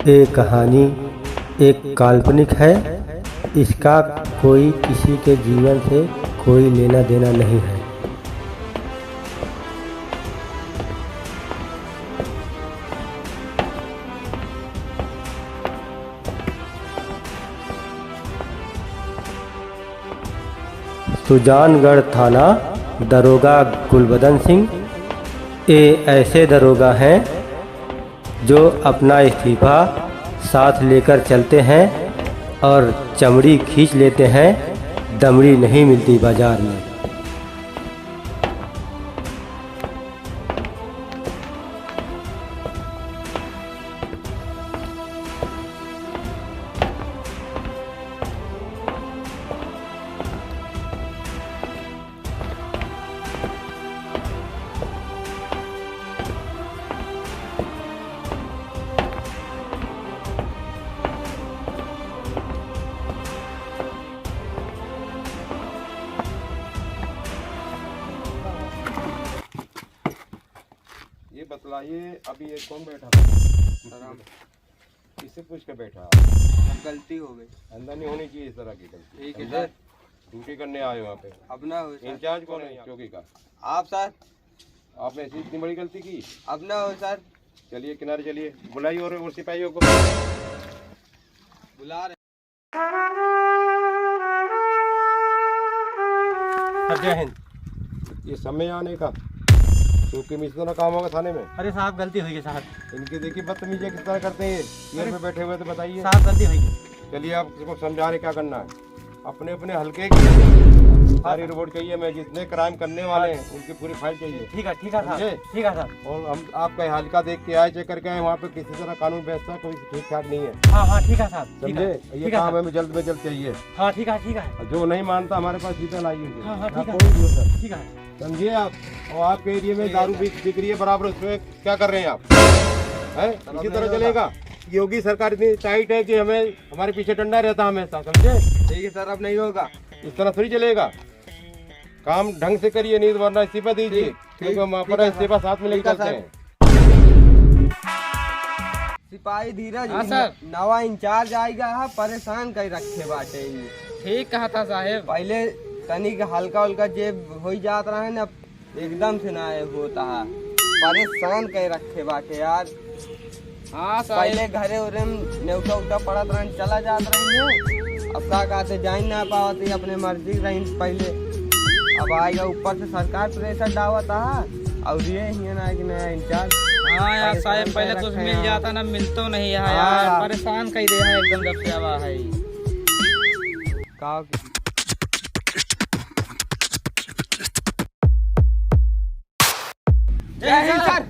ये कहानी एक काल्पनिक है। इसका कोई किसी के जीवन से कोई लेना देना नहीं है। सुजानगढ़ थाना दरोगा गुलबदन सिंह ये ऐसे दरोगा हैं जो अपना इस्तीफ़ा साथ लेकर चलते हैं और चमड़ी खींच लेते हैं, दमड़ी नहीं मिलती बाज़ार में। ये बतलाइए, अभी ये कौन बैठा था? किससे पूछ के बैठा? गलती हो गई, अंदर नहीं होनी चाहिए इस तरह की गलती। ठीक है सर। ड्यूटी करने आए वहाँ पे। अब ना हो सर। इंचार्ज कौन है चौकी का? आप सर। आपने ऐसी इतनी बड़ी गलती की? अब ना हो सर। चलिए किनारे चलिए, बुलाइए और सिपाहियों को बुला रहे। जय हिंद। ये समय आने का चौकी में इस तरह काम होगा थाने में? अरे साहब गलती हुई है साहब। इनके देखिए बदतमीजी किस तरह करते हैं, चेयर पे बैठे हुए तो बताइए। साहब गलती हुई है। चलिए आप किसी को समझा रहे क्या करना है। अपने अपने हल्के की सारी रिपोर्ट चाहिए। मैं जितने क्राइम करने वाले हैं उनकी पूरी फाइल चाहिए। ठीक है साहब, ठीक है साहब। और हम आपका हल्का देख के आए, चेक करके आए, वहाँ पे किसी तरह कानून व्यवस्था कोई ठीक ठाक नहीं है। हाँ ठीक है साहब, समझे? ये काम हमें जल्द में जल्द चाहिए। हाँ ठीक है। जो नहीं मानता हमारे पास सीधा लाइए। हाँ ठीक है। समझिए आप। और आपके एरिया में दारू बिक रही है बराबर, उसमें क्या कर रहे हैं आप? हैं इसी तरह चलेगा? योगी सरकार इतनी टाइट है कि हमें हमारे पीछे डंडा रहता हमेशा। समझे? ठीक है सर, अब नहीं होगा। इस तरह थोड़ी चलेगा। काम ढंग से करिए, नहीं वरना इस्तीफा दीजिए, क्योंकि हम अपना इस्तीफा साथ में लेकर चलते हैं। सिपाही धीरज। हाँ सर। नवा इंचार्ज आएगा, परेशान कर रखे बाटे। ठीक कहा था साहेब। पहले तनिक हल्का उल्का जेब हो जात रहा है ना, एकदम से ना होता है। परेशान कर रखे बाटे यार। हाँ पहले साहेब। घरे उरे में नेवटा उठा पड़त रहे, चला जात रही। अब का कहते जान ना पावती, अपने मर्जी रही पहले। अब आएगा ऊपर से सरकार प्रेशर डावता है और ये ही ना कि नया इंचार्ज। हाँ यार साहेब, पहले कुछ मिल जाता ना, मिल तो नहीं है यार। हाँ। परेशान कर दिया है एकदम जब से आवा है। का जय हिंद सर।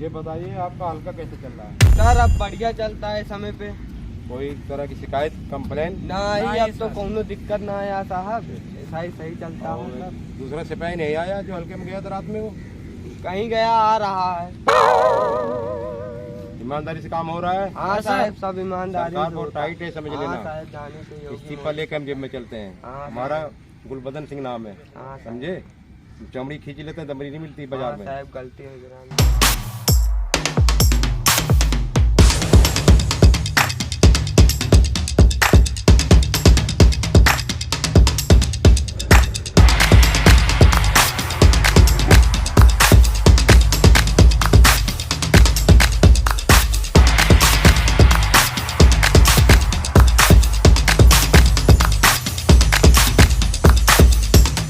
ये बताइए आपका हल्का कैसे चल रहा है? सर अब बढ़िया चलता है समय पे। कोई तरह की शिकायत, कंप्लेन? नहीं, अब तो सर। कोनो दिक्कत ना आया साहब। ऐसा ही सही चलता है और सर। दूसरा सिपाही नहीं आया जो हल्के में गया था रात में? वो कहीं गया, आ रहा है। ईमानदारी से काम हो रहा है? हाँ साहब, सब ईमानदारी सरकार से बहुत होता है। टाइट है, समझ हाँ लेना। साहब, जाने के योग्य इस्तीफा लेके हम जेब में चलते हैं। हाँ, हमारा गुलबदन सिंह नाम है। हाँ साहब। समझे? चमड़ी खींच लेते हैं, दमड़ी नहीं मिलती बाजार हाँ में। साहब, गलती हो गई।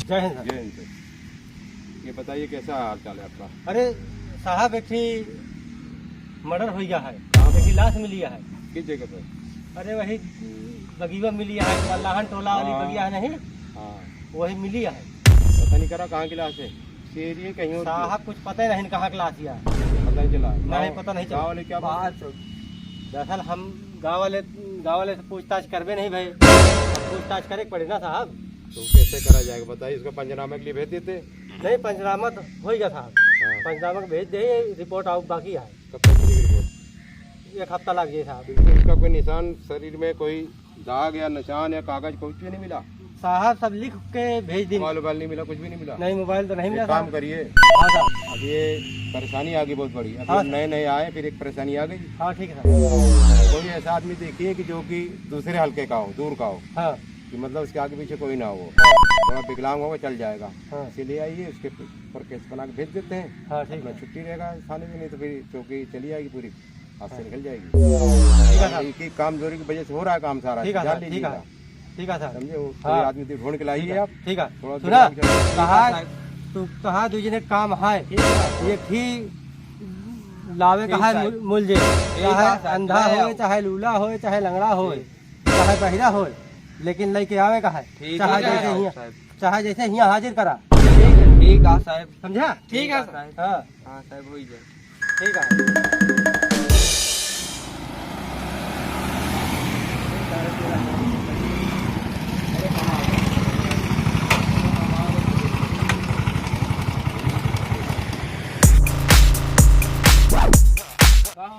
जय हिंद साहब। जय हिंद सर। ये बताइए कैसा हाल चाल है आपका? अरे साहब एक मर्डर हो गया है, एक लाश मिली है। किस जगह पे? अरे वही बगीवा मिली है, मल्लाहन टोला वाली हाँ। बगिया है नहीं, हाँ, वही मिली है। पता नहीं करा कहाँ की लाश है? एरिया कहीं और की? साहब कुछ पता ही नहीं कहाँ क्लास किया। पता नहीं चला? नहीं, पता नहीं चला। गाँव वाले क्या बात? दरअसल हम गाँव वाले से पूछताछ करवे नहीं भाई, पूछताछ करे पड़े ना साहब। तो कैसे करा जाएगा बताइए? इसको पंचनामे के लिए भेज देते। नहीं पंचनामा तो हो गया साहब। हाँ। पंचनामा को भेज दे, रिपोर्ट आउट बाकी है। कब तक मिलेगी रिपोर्ट? एक हफ्ता लग गया साहब। बिल्कुल उसका कोई निशान, शरीर में कोई दाग या निशान या कागज कुछ भी नहीं मिला? साहब सब लिख के भेज दी। मोबाइल नहीं मिला, कुछ भी नहीं मिला। नहीं मोबाइल तो नहीं मिला एक काम साहब। करिए, हाँ साहब। अब ये परेशानी आ गई बहुत बड़ी। अब हाँ। नए नए आए, फिर एक परेशानी आ गई। हाँ ठीक है साहब। कोई ऐसा आदमी देखिए कि जो कि दूसरे हल्के का हो, दूर का हो, हाँ कि मतलब उसके आगे पीछे कोई ना हो, हाँ थोड़ा विकलांग होगा चल जाएगा। हाँ। इसीलिए आइए, उसके पर केस बना के भेज देते हैं। हाँ ठीक अपना है। छुट्टी रहेगा थाने में, नहीं तो फिर चौकी चली जाएगी पूरी, हाथ से निकल जाएगी। ठीक है साहब। एक ही काम जोरी की वजह से हो रहा है काम सारा। ठीक है जान साहब। ठीक है लीजिएगा, ठीक है साहब। समझे? वो हाँ। कोई आदमी ढूंढ के लाइए आप। ठीक है। थोड़ा सुना दिमाग से- कहा तू कहा तुझे काम है ये ठीक लावे कहा मुलझे, चाहे अंधा हो, चाहे लूला हो, चाहे लंगड़ा हो, चाहे बहिरा हो, लेकिन लेके आवे का है। चाहे जैसे हियां, चाहे जैसे हियां हाजिर करा। ठीक है साहब। समझा? ठीक है साहब। हाँ हाँ साहब, हो जाए। ठीक है।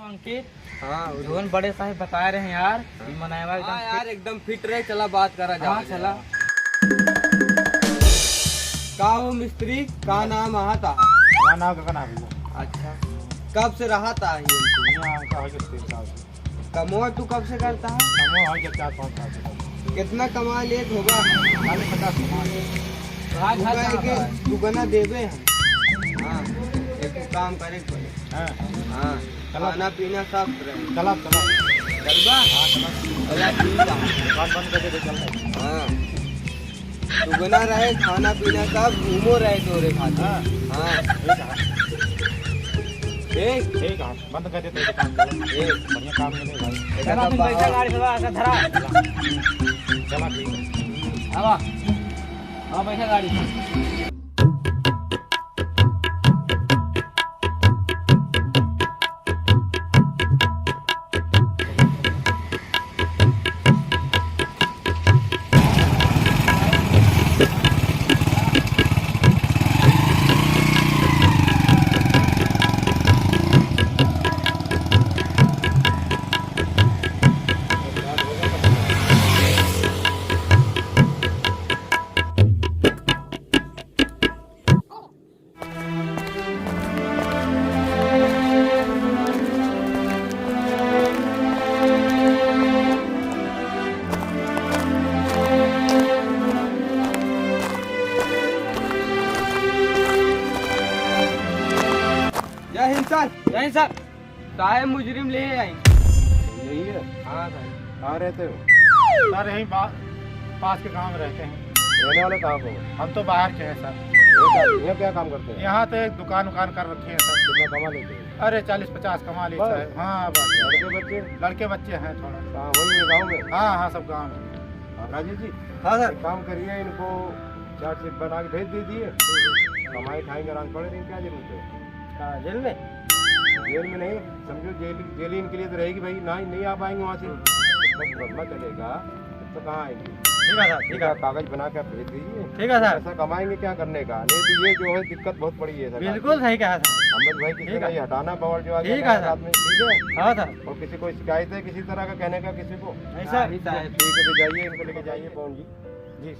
अंकित हाँ धुन बड़े साहब बता रहे हैं यार, मनाएवा हाँ एकदम यार, एकदम फिट रहे। चला बात करा जा। हाँ, चला। का हो मिस्त्री, का नाम आहा था? अच्छा, कब से रहा था ये? कमोआ तू कब से करता है? कितना कमा लेत होगा? दुगना देवे हैं। हाँ, एक काम करे पड़े। हाँ, खाना पीना सब रहे। चलबा? अला ठीक है। हाँ, दुगना रहे, खाना पीना सब घूमो रहे तोरे खातिर। हाँ ठीक बंद कर देते दुकान को। ठीक। बढ़िया काम मिले भाई। चला फिर बैठा गाड़ी से बाहर धरा। चला ठीक है। अब अब बैठा गाड़ी से। जय हिंद सर। नहीं सर, साहेब मुजरिम ले आई। यही है। हाँ सर। कहाँ रहते हो? सर यहीं पास के गांव में रहते हैं। रहने वाले कहाँ को? हम तो बाहर के हैं सर। यहाँ क्या काम करते हैं? यहाँ तो एक दुकान कर रखी है सर। कितना कमा लेते हैं? अरे 40-50 कमा लेता है। हाँ बस। लड़के बच्चे लड़के बच्चे हैं थोड़ा। कहाँ? वही है गाँव में। हाँ हाँ, सब गाँव में। राजीव जी, हाँ सर। एक काम करिए, इनको चार्ट शीट बना के भेज दीजिए। कमाई खाएंगे, आराम पड़े नहीं, क्या जरूरत है? जेल में जेल में नहीं, समझो जेल ही इनके लिए तो रहेगी भाई। नहीं आ पाएंगे वहाँ से, जब बदला चलेगा तो कहाँ आएंगे? ठीक है साहब। ठीक है। कागज बना के आप भेज दीजिए। ठीक है साहब। पैसा कमाएंगे क्या करने का? नहीं तो ये जो है दिक्कत बहुत बड़ी है सर। बिल्कुल सही कहा साहब। अहमद भाई किसी ठीक का है। ये हटाना पावर जो आ ठीक गया है रात में, ठीक है? हाँ साहब। और किसी को शिकायत है किसी तरह का कहने का किसी को? ऐसा नहीं साहब। ठीक है, तो जाइए, इनको लेके जाइए। पवन जी, जी।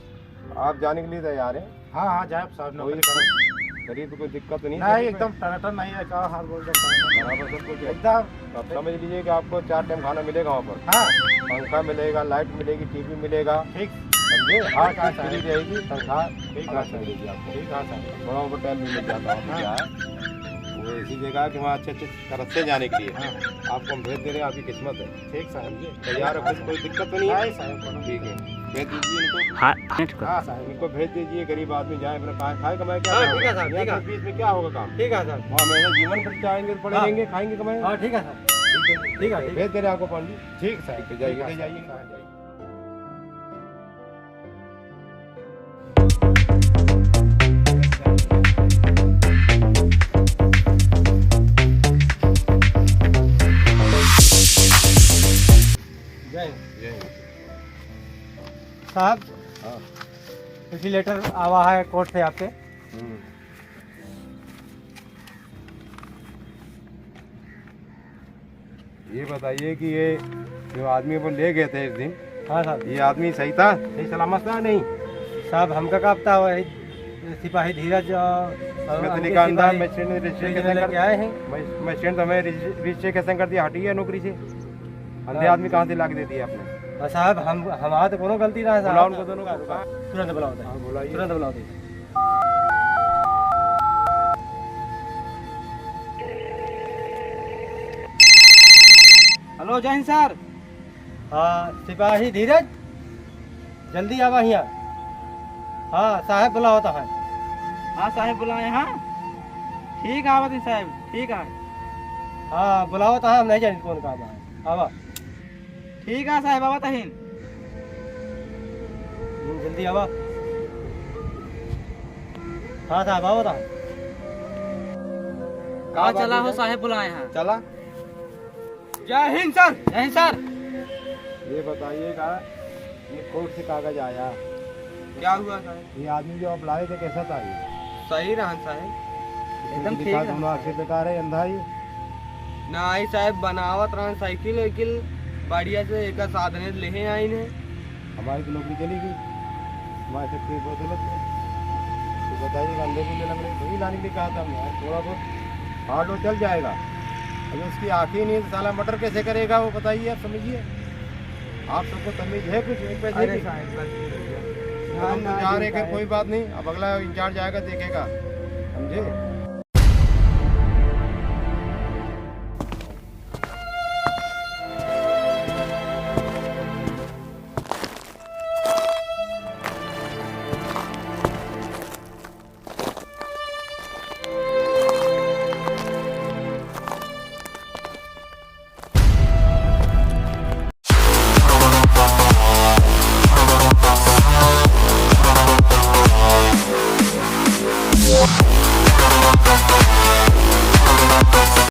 आप जाने के लिए तैयार हैं? हाँ हाँ, जाए साहब कोई नौकरी करो। गरीब को कोई दिक्कत तो नहीं? नहीं, एकदम टनाटन नहीं है। क्या हाल बोल रहे हैं? बराबर सब कुछ है। एकदम। आप समझ लीजिए कि आपको 4 टाइम खाना मिलेगा वहाँ पर। हाँ पंखा मिलेगा, लाइट मिलेगी, टीवी मिलेगा, ठीक। समझे? हाँ, हर हाँ, चीज फ्री रहेगी, तनख्वाह ठीक अलग है से सर। मिलेगी आपको। ठीक है सर। बड़ा होटल भी मिल जाता है। क्या है वो ऐसी जगह है कि वहाँ अच्छे रास्ते जाने के लिए आपको हम भेज दे रहे हैं। आपकी किस्मत है, ठीक सर। समझे? तैयार है, कोई दिक्कत तो नहीं है? नहीं साहब, कोनो ठीक है, भेज दीजिए इनको। हाँ साहब। इनको भेज दीजिए। गरीब आदमी जाए अपना खाए कमाए, क्या हाँ, करेगा? ठीक है साहब, ठीक है। यहाँ बीच में क्या होगा काम? ठीक है साहब। वहाँ मेरा जीवन भर चाहेंगे तो पड़े हाँ। रहेंगे, खाएंगे कमाएंगे। हाँ ठीक है साहब। ठीक है, ठीक है। भेज दे रहे हैं आपको पवन जी। ठीक सर। ठीक है, जाइए, ठीक है, ले जाइए। जाइए। जय हिंद। जय हिंद। साहब, हाँ। इसी लेटर आवा है कोर्ट से आपके। ये बताइए कि ये जो आदमी वो ले गए थे इस दिन, हाँ साहब। ये आदमी सही था? सही सलामत था? नहीं साहब हमका का पता हुआ है सिपाही धीरज मैं तो हमके निकाल अंधा सिपाही मशीन रजिस्ट्रेशन लेके कैसे लेके आए हैं। कर मशीन तो हमें रजिस्ट्रेशन कर दिया, हटी है नौकरी से। अंधे आदमी कहाँ से ला के दे दिया आपने? और साहब हम हमारा तो कोनो गलती ना है बुलाओ साहब। उनको दोनों को। तुरंत बुलाओ दे, हाँ, बुलाइए। तुरंत बुलाओ दे। हेलो जय हिंद सर। हाँ सिपाही धीरज जल्दी आवा यहाँ। हाँ साहब बुलाओ तो है। हाँ साहब बुलाए। हाँ ठीक है आवत साहब, ठीक है। हाँ बुलाओ तो हम नहीं जानी कौन काम है। आवा ठीक है साहब आवत हिन। जल्दी आवा। हाँ साहब आओ तो। कहाँ चला हो साहब बुलाए हैं। चला। जय हिंद सर। जय हिंद सर। ये बताइएगा, ये कोर्ट से कागज आया, क्या हुआ साहब? ये आदमी जो आप लाए थे कैसा था? ये सही रहन साहब। एकदम ठीक दिखा है। दोनों आंखें बेकार है, अंधा ये। ना आई साहब बनावत रहन साइकिल वाइकिल बढ़िया से एक साधने लेहे आई ने। हमारी तो नौकरी चली गई, हमारे से कोई बहुत गलत है। तो बताइएगा, अंधे को ले लग रहे वही लाने के लिए कहा था हमने यार, थोड़ा बहुत हार्ड हो चल जाएगा। अगर उसकी आंखें ही नहीं तो साला मटर कैसे करेगा वो बताइए, आप समझिए। आप सबको तमीज है कुछ एक पैसे अरे की? साहब गलती हो गया। हम तो जा रहे हैं, कोई बात नहीं, अब अगला इंचार्ज आएगा देखेगा, समझे।